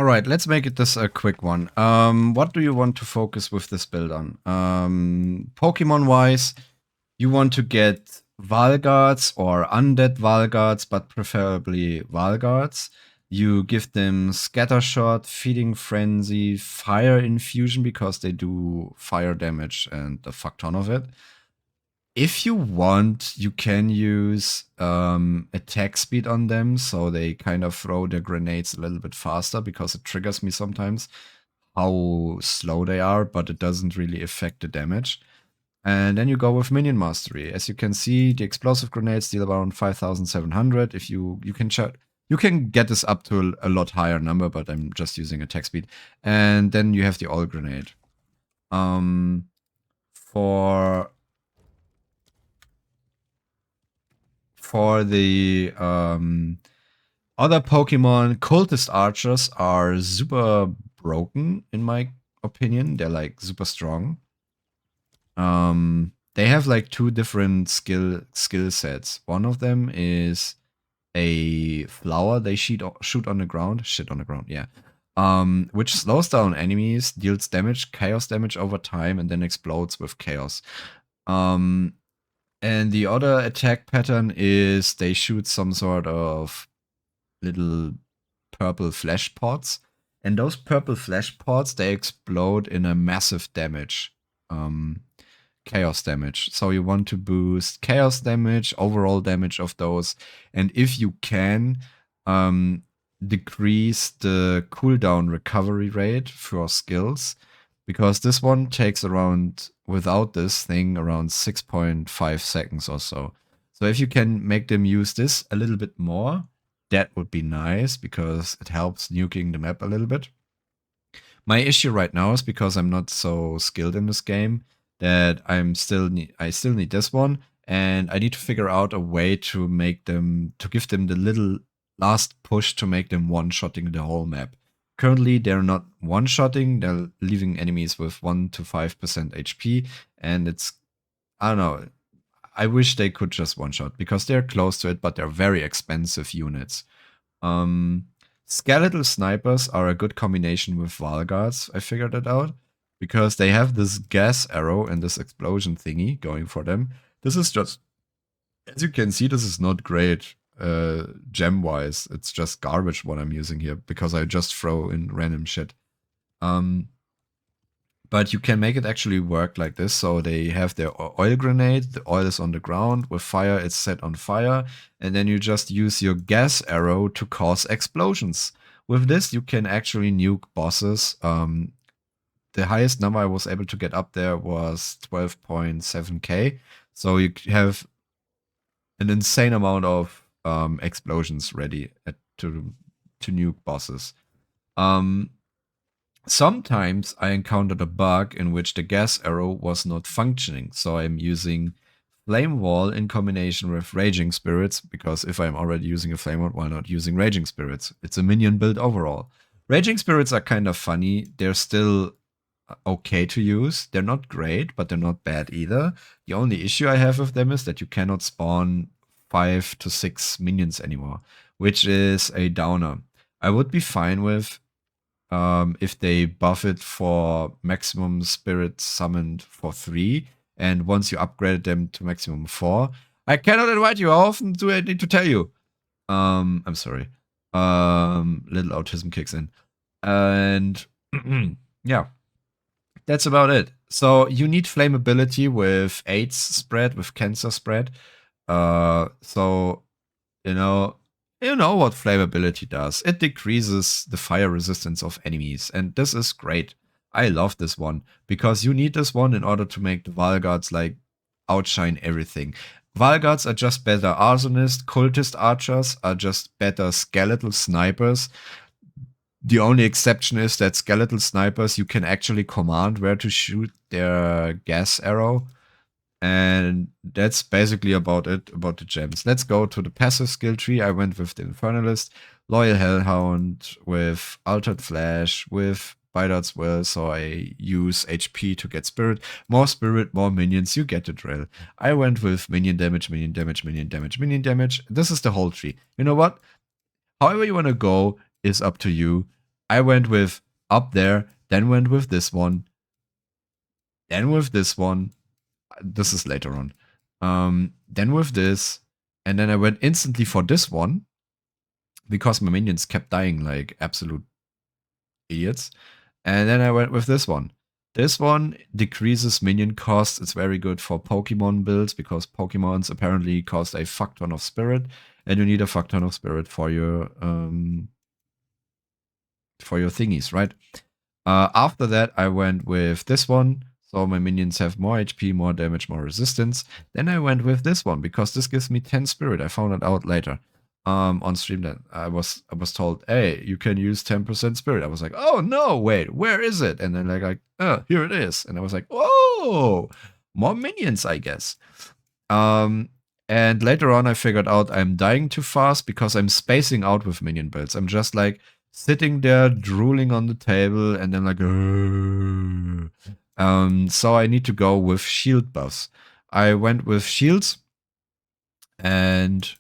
All right, let's make it this a quick one. What do you want to focus with this build on? Pokemon-wise, you want to get Valguards or undead Valguards, but preferably Valguards. You give them Scattershot, Feeding Frenzy, Fire Infusion because they do fire damage and a fuck ton of it. If you want, you can use attack speed on them, so they kind of throw their grenades a little bit faster because it triggers me sometimes how slow they are, but it doesn't really affect the damage. And then you go with Minion Mastery. As you can see, the explosive grenades deal around 5,700. If you can get this up to a lot higher number, but I'm just using attack speed. And then you have the all grenade. For the other Pokemon, Cultist Archers are super broken, in my opinion. They're like super strong. They have like two different skill sets. One of them is a flower they shoot on the ground. Shit on the ground, yeah. Which slows down enemies, deals damage, chaos damage over time, and then explodes with chaos. And the other attack pattern is they shoot some sort of little purple flash pods. And those purple flash pods, they explode in a massive damage. Chaos damage. So you want to boost chaos damage, overall damage of those. And if you can, decrease the cooldown recovery rate for skills. Because this one takes around, without this thing, around 6.5 seconds or so. So if you can make them use this a little bit more, that would be nice because it helps nuking the map a little bit. My issue right now is because I'm not so skilled in this game that I still need this one, and I need to figure out a way to give them the little last push to make them one-shotting the whole map. Currently, they're not one-shotting, they're leaving enemies with 1 to 5% HP, and it's, I don't know, I wish they could just one-shot, because they're close to it, but they're very expensive units. Skeletal snipers are a good combination with Valguards, I figured it out, because they have this gas arrow and this explosion thingy going for them. This is just, as you can see, this is not great. Gem-wise, it's just garbage what I'm using here because I just throw in random shit. But you can make it actually work like this. So they have their oil grenade, the oil is on the ground, with fire it's set on fire, and then you just use your gas arrow to cause explosions. With this, you can actually nuke bosses. The highest number I was able to get up there was 12.7k. So you have an insane amount of explosions ready to nuke bosses. Sometimes I encountered a bug in which the gas arrow was not functioning, so I'm using Flame Wall in combination with Raging Spirits, because if I'm already using a Flame Wall, why not using Raging Spirits? It's a minion build overall. Raging Spirits are kind of funny. They're still okay to use. They're not great, but they're not bad either. The only issue I have with them is that you cannot spawn 5 to 6 minions anymore, which is a downer. I would be fine with if they buff it for maximum spirit summoned for 3, and once you upgrade them to maximum 4. I cannot invite you. How often do I need to tell you? I'm sorry. Little autism kicks in. And yeah, that's about it. So you need flammability with AIDS spread, with cancer spread. So you know what flammability does. It decreases the fire resistance of enemies, and this is great. I love this one because you need this one in order to make the Valguards like outshine everything. Valguards are just better arsonists. Cultist archers are just better skeletal snipers. The only exception is that skeletal snipers, you can actually command where to shoot their gas arrow. And that's basically about it, about the gems. Let's go to the passive skill tree. I went with the Infernalist, Loyal Hellhound, with Altered Flash, with Bidard's Will, so I use HP to get Spirit. More Spirit, more minions, you get the drill. I went with minion damage, minion damage, minion damage, minion damage. This is the whole tree. You know what? However you want to go is up to you. I went with up there, then went with this one, then with this one. This is later on. Then with this, and then I went instantly for this one because my minions kept dying like absolute idiots. And then I went with this one. This one decreases minion cost. It's very good for Pokemon builds because Pokemons apparently cost a fuck ton of spirit, and you need a fuck ton of spirit for your thingies, right? After that, I went with this one. So my minions have more HP, more damage, more resistance. Then I went with this one because this gives me 10 spirit. I found it out later on stream that I was told, hey, you can use 10% spirit. I was like, oh no, wait, where is it? And then like here it is. And I was like, oh, more minions, I guess. And later on, I figured out I'm dying too fast because I'm spacing out with minion builds. I'm just like sitting there drooling on the table and then like, so I need to go with shield buffs. I went with shields, and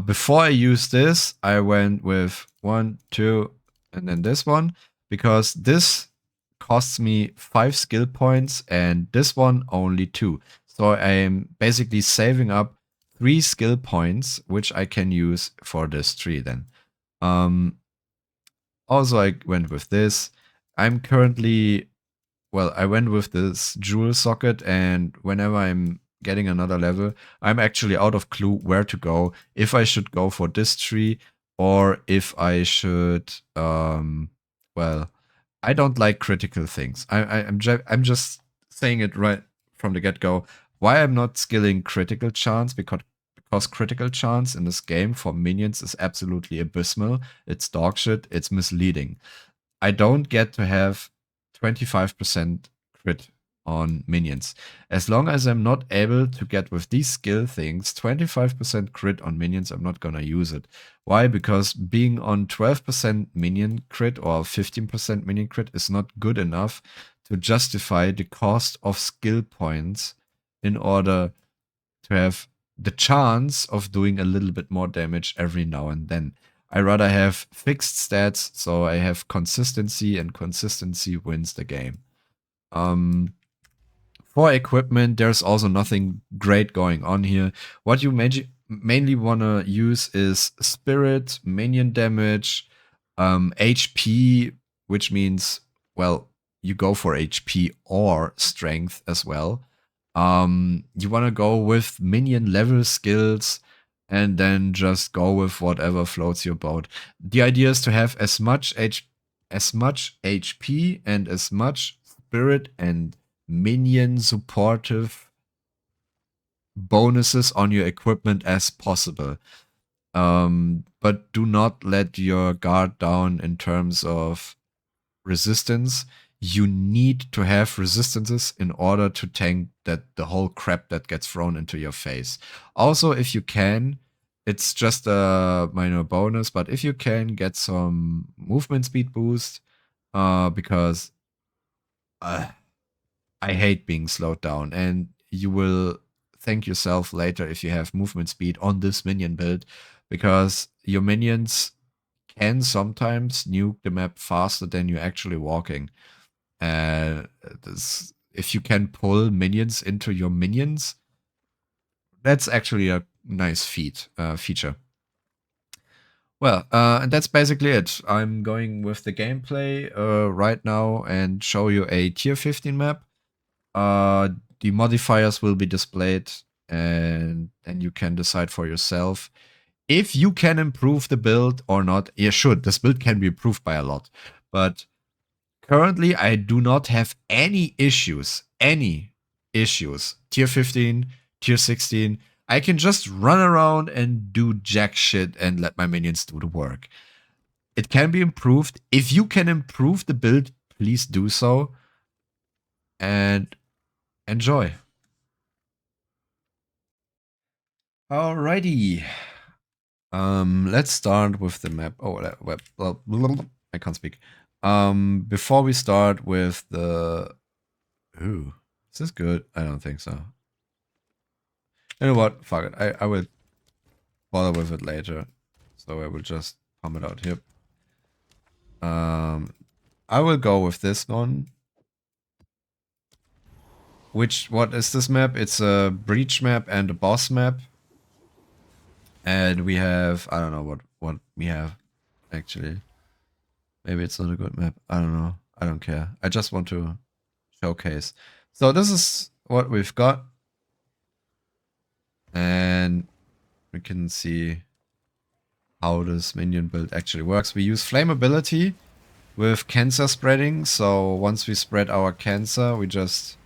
before I used this, I went with 1, 2, and then this one because this costs me 5 skill points and this one only 2. So I'm basically saving up 3 skill points, which I can use for this tree then. Also, I went with this. I'm currently, well, I went with this jewel socket, and whenever I'm getting another level, I'm actually out of clue where to go. If I should go for this tree or if I should, well, I don't like critical things. I'm just saying it right from the get-go. Why I'm not skilling critical chance, because critical chance in this game for minions is absolutely abysmal. It's dog shit. It's misleading. I don't get to have 25% crit on minions. As long as I'm not able to get with these skill things 25% crit on minions, I'm not gonna use it. Why? Because being on 12% minion crit or 15% minion crit is not good enough to justify the cost of skill points in order to have the chance of doing a little bit more damage every now and then. I rather have fixed stats, so I have consistency, and consistency wins the game. For equipment, there's also nothing great going on here. What you mainly want to use is spirit, minion damage, HP, which means, well, you go for HP or strength as well. You want to go with minion level skills and then just go with whatever floats your boat. The idea is to have as much HP and as much spirit and minion supportive bonuses on your equipment as possible. But do not let your guard down in terms of resistance. You need to have resistances in order to tank the whole crap that gets thrown into your face. Also, if you can, it's just a minor bonus, but if you can get some movement speed boost, because I hate being slowed down, and you will thank yourself later if you have movement speed on this minion build, because your minions can sometimes nuke the map faster than you're actually walking. If you can pull minions into your minions, that's actually a nice feature. Well, and that's basically it. I'm going with the gameplay right now and show you a tier 15 map. The modifiers will be displayed, and then you can decide for yourself if you can improve the build or not. Yeah, sure, this build can be improved by a lot, but currently I do not have any issues. Tier 15, tier 16. I can just run around and do jack shit and let my minions do the work. It can be improved. If you can improve the build, please do so. And enjoy. Alrighty. Let's start with the map. Oh, well, I can't speak. Before we start with the... Ooh, is this good? I don't think so. You know what? Fuck it. I will bother with it later. So I will just pump it out here. I will go with this one. What is this map? It's a breach map and a boss map. And we have, I don't know what we have, actually. Maybe it's not a good map. I don't know. I don't care. I just want to showcase. So this is what we've got. And we can see how this minion build actually works. We use flammability with cancer spreading. So once we spread our cancer, we just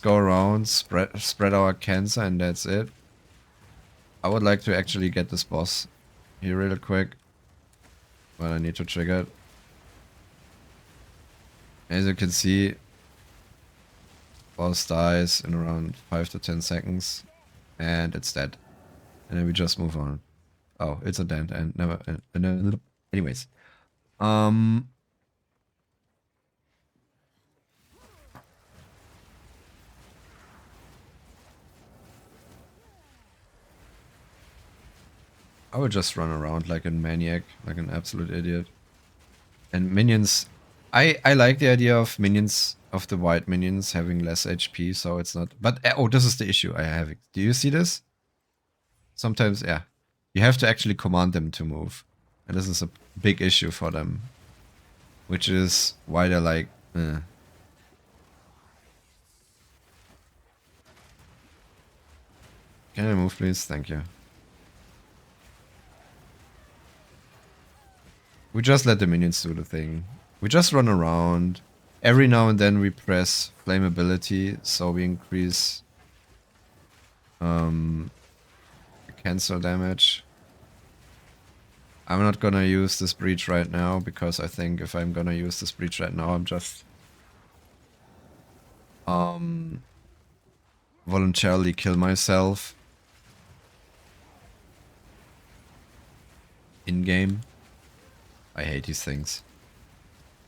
go around, spread our cancer, and that's it. I would like to actually get this boss here real quick, but I need to trigger it. As you can see, boss dies in around 5 to 10 seconds, and it's dead. And then we just move on. Oh, it's a dead end. Never. Anyways, I would just run around like a maniac, like an absolute idiot. And minions, I like the idea of minions, of the white minions having less HP, so it's not. But oh, this is the issue I have. Do you see this? Sometimes, yeah, you have to actually command them to move, and this is a big issue for them, which is why they're like, Can I move, please? Thank you. We just let the minions do the thing. We just run around. Every now and then we press flammability, so we increase cancel damage. I'm not gonna use this breach right now, because I think if I'm gonna use this breach right now, I'm just voluntarily kill myself in game. I hate these things.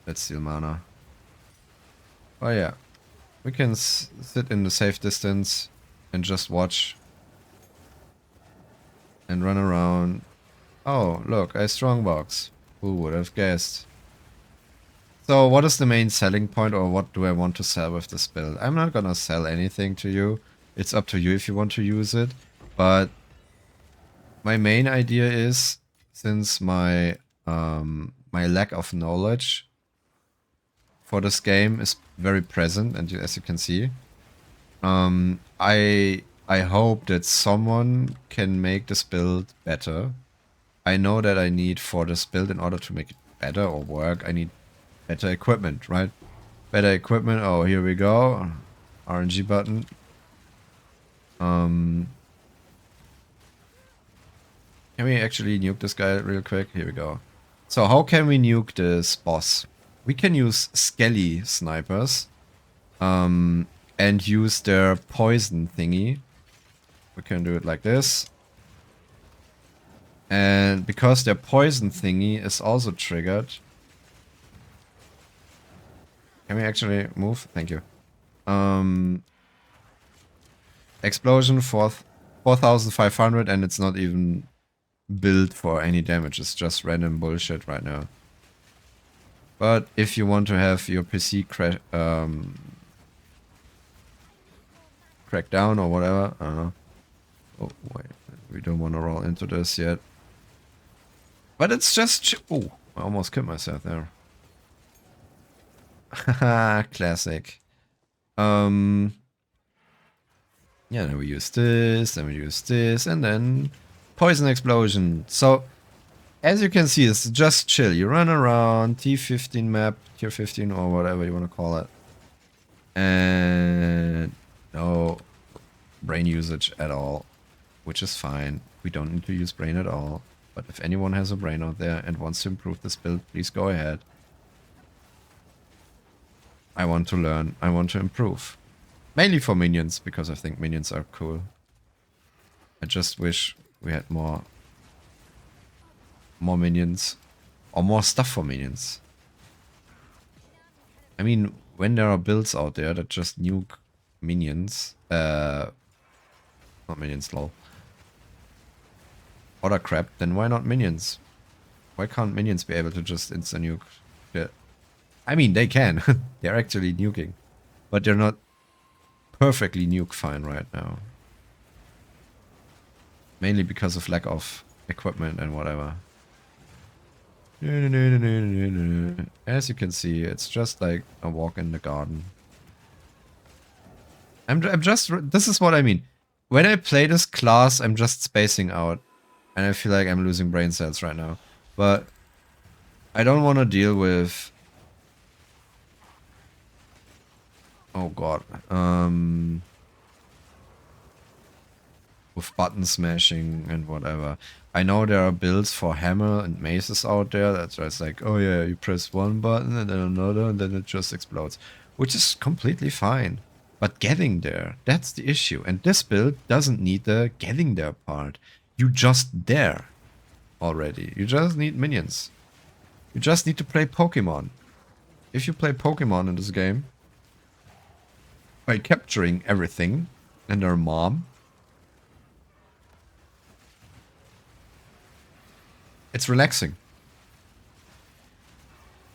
Let's steal mana. Oh yeah, we can sit in the safe distance and just watch and run around. Oh, look, a strongbox. Who would have guessed? So what is the main selling point, or what do I want to sell with this build? I'm not gonna sell anything to you. It's up to you if you want to use it. But my main idea is, since my my lack of knowledge for this game is very present, and as you can see, I hope that someone can make this build better. I know that I need, for this build, in order to make it better or work, I need better equipment, right? Better equipment. Oh, here we go. RNG button. Can we actually nuke this guy real quick? Here we go. So how can we nuke this boss? We can use Skelly snipers. And use their poison thingy. We can do it like this. And because their poison thingy is also triggered. Can we actually move? Thank you. Explosion 4,500, and it's not even built for any damage. It's just random bullshit right now. But if you want to have your PC crack down or whatever, I don't know. Oh wait, we don't want to roll into this yet. But it's just oh, I almost killed myself there. Haha, classic. Yeah, then we use this, then we use this, and then poison explosion. So as you can see, it's just chill. You run around, T15 map, tier 15 or whatever you want to call it. And no brain usage at all, which is fine. We don't need to use brain at all. But if anyone has a brain out there and wants to improve this build, please go ahead. I want to learn. I want to improve. Mainly for minions, because I think minions are cool. I just wish we had more minions. Or more stuff for minions. I mean, when there are builds out there that just nuke minions, not minions, lol, other crap, then why not minions? Why can't minions be able to just insta-nuke shit? I mean, they can. They're actually nuking. But they're not perfectly nuke fine right now. Mainly because of lack of equipment and whatever. As you can see, it's just like a walk in the garden. I'm just... This is what I mean. When I play this class, I'm just spacing out. And I feel like I'm losing brain cells right now. But I don't want to deal with... Oh god. With button smashing and whatever. I know there are builds for hammer and maces out there that's just like, oh yeah, you press one button and then another and then it just explodes. Which is completely fine. But getting there, that's the issue. And this build doesn't need the getting there part. You just there already. You just need minions. You just need to play Pokemon. If you play Pokemon in this game, by capturing everything and their mom, it's relaxing.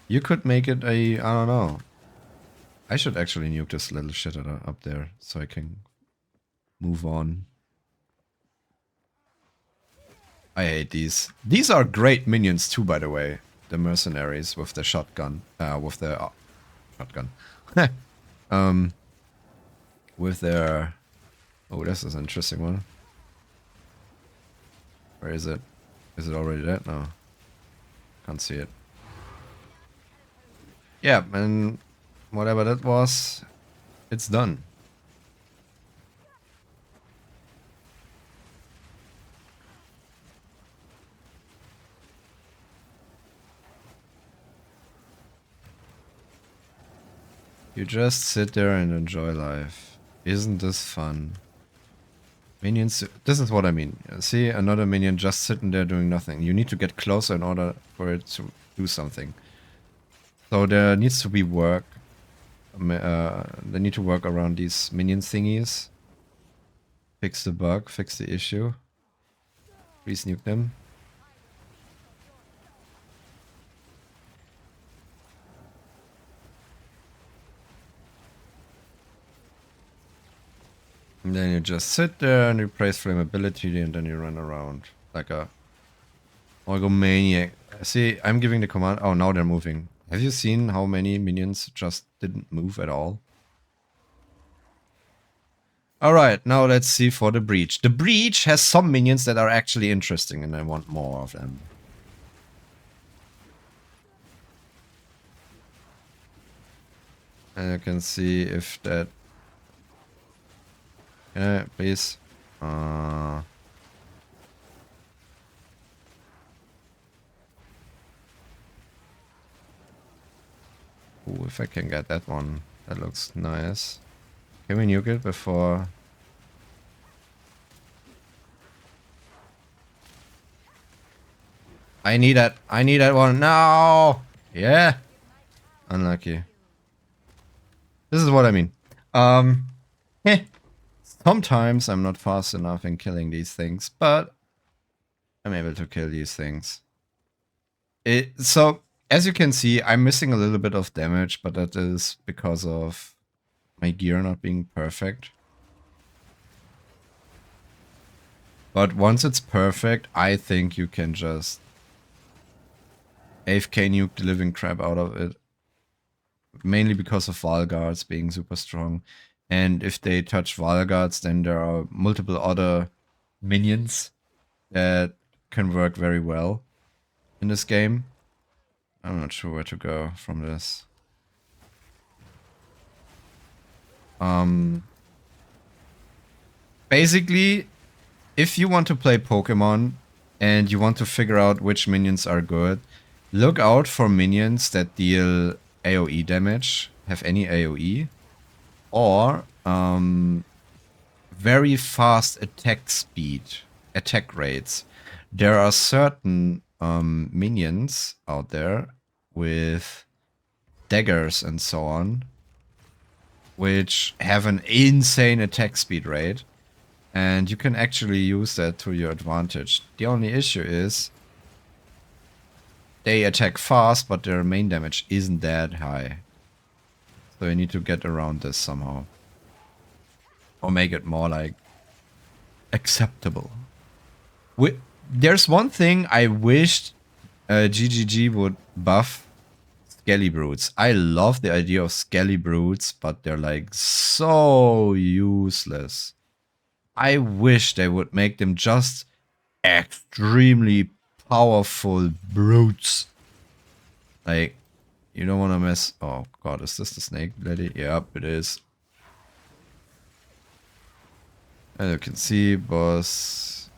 You could make it a, I don't know. I should actually nuke this little shit up there so I can move on. I hate these. These are great minions too, by the way. The mercenaries with the shotgun. With the shotgun. With their... Oh, this is an interesting one. Where is it? Is it already dead? No. Can't see it. Yeah, and whatever that was, it's done. You just sit there and enjoy life. Isn't this fun? Minions, this is what I mean. See, another minion just sitting there doing nothing. You need to get closer in order for it to do something. So there needs to be work. They need to work around these minion thingies. Fix the bug, fix the issue. Please nuke them. And then you just sit there and you praise flammability and then you run around like a egomaniac. See, I'm giving the command. Oh, now they're moving. Have you seen how many minions just didn't move at all? Alright, now let's see for the breach. The breach has some minions that are actually interesting and I want more of them. And you can see if that... Yeah, please. Ooh, if I can get that one, that looks nice. Can we nuke it before? I need that one. No! Yeah. Unlucky. This is what I mean. Sometimes I'm not fast enough in killing these things, but I'm able to kill these things. So, as you can see, I'm missing a little bit of damage, but that is because of my gear not being perfect. But once it's perfect, I think you can just AFK nuke the living crap out of it. Mainly because of Valguards being super strong. And if they touch Valguards, then there are multiple other minions that can work very well in this game. I'm not sure where to go from this. Basically, if you want to play Pokemon and you want to figure out which minions are good, look out for minions that deal AoE damage, have any AoE, or very fast attack speed, attack rates. There are certain minions out there with daggers and so on, which have an insane attack speed rate, and you can actually use that to your advantage. The only issue is they attack fast, but their main damage isn't that high. So you need to get around this somehow. Or make it more like acceptable. There's one thing I wished GGG would buff. Skelly broods. I love the idea of skelly broods, but they're like so useless. I wish they would make them just extremely powerful brutes. Like, you don't want to mess... Oh god, is this the snake lady? Yep, it is. As you can see, boss...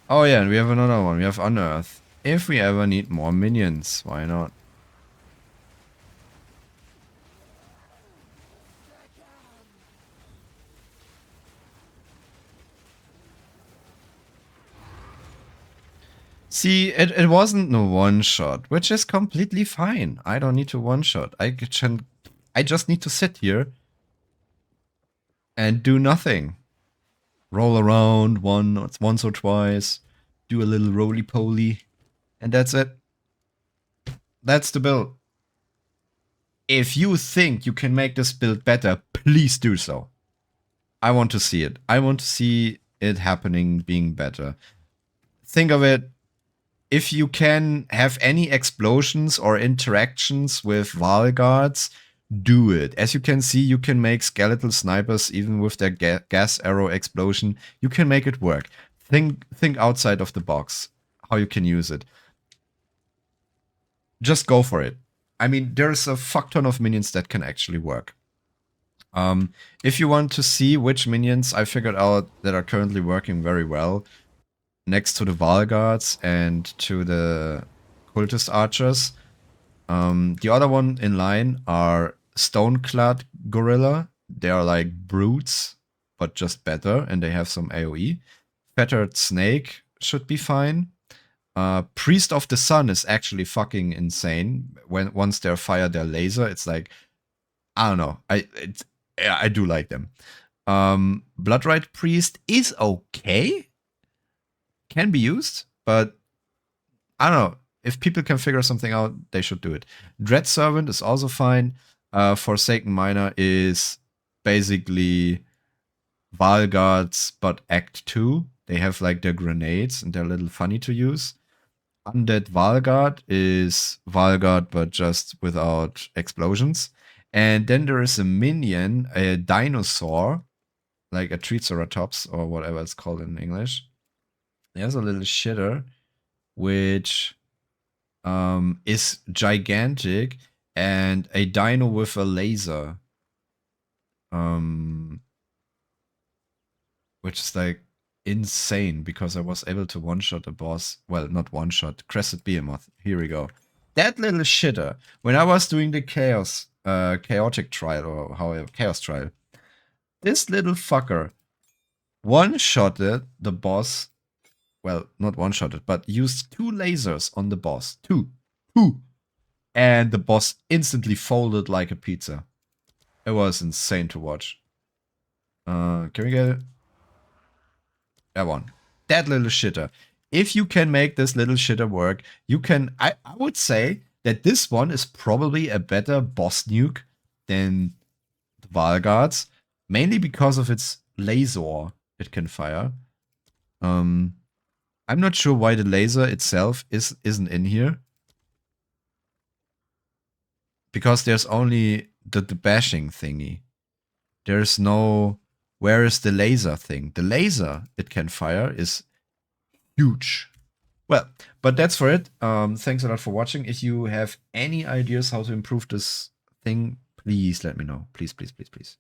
Oh yeah, and we have another one. We have Unearth. If we ever need more minions, why not? See, it wasn't no one-shot, which is completely fine. I don't need to one-shot. I just need to sit here and do nothing. Roll around once or twice, do a little roly-poly, and that's it. That's the build. If you think you can make this build better, please do so. I want to see it. I want to see it happening, being better. Think of it. If you can have any explosions or interactions with Valguards, do it. As you can see, you can make skeletal snipers even with their gas arrow explosion. You can make it work. Think outside of the box, how you can use it. Just go for it. I mean, there's a fuck ton of minions that can actually work. If you want to see which minions I figured out that are currently working very well, next to the Valguards and to the Cultist Archers. The other one in line are Stoneclad Gorilla. They are like brutes, but just better, and they have some AoE. Fettered Snake should be fine. Priest of the Sun is actually fucking insane. Once they fire their laser, it's like, I don't know. I do like them. Bloodrite Priest is okay. Can be used, but I don't know. If people can figure something out, they should do it. Dread Servant is also fine. Forsaken Miner is basically Valguards, but Act 2. They have like their grenades and they're a little funny to use. Undead Valguard is Valguard, but just without explosions. And then there is a minion, a dinosaur, like a Triceratops or whatever it's called in English. There's a little shitter, which is gigantic and a dino with a laser. Which is like insane because I was able to one-shot a boss. Well, not one-shot, Crested Behemoth. Here we go. That little shitter, when I was doing the chaotic trial, or however, chaos trial, this little fucker one-shotted the boss. Well, not one-shotted, but used 2 lasers on the boss. Two. And the boss instantly folded like a pizza. It was insane to watch. Can we get it? That one. That little shitter. If you can make this little shitter work, you can... I would say that this one is probably a better boss nuke than the Valguards. Mainly because of its laser it can fire. I'm not sure why the laser itself isn't in here. Because there's only the bashing thingy. There's no... Where is the laser thing? The laser it can fire is huge. Well, but that's for it. Thanks a lot for watching. If you have any ideas how to improve this thing, please let me know. Please, please, please, please.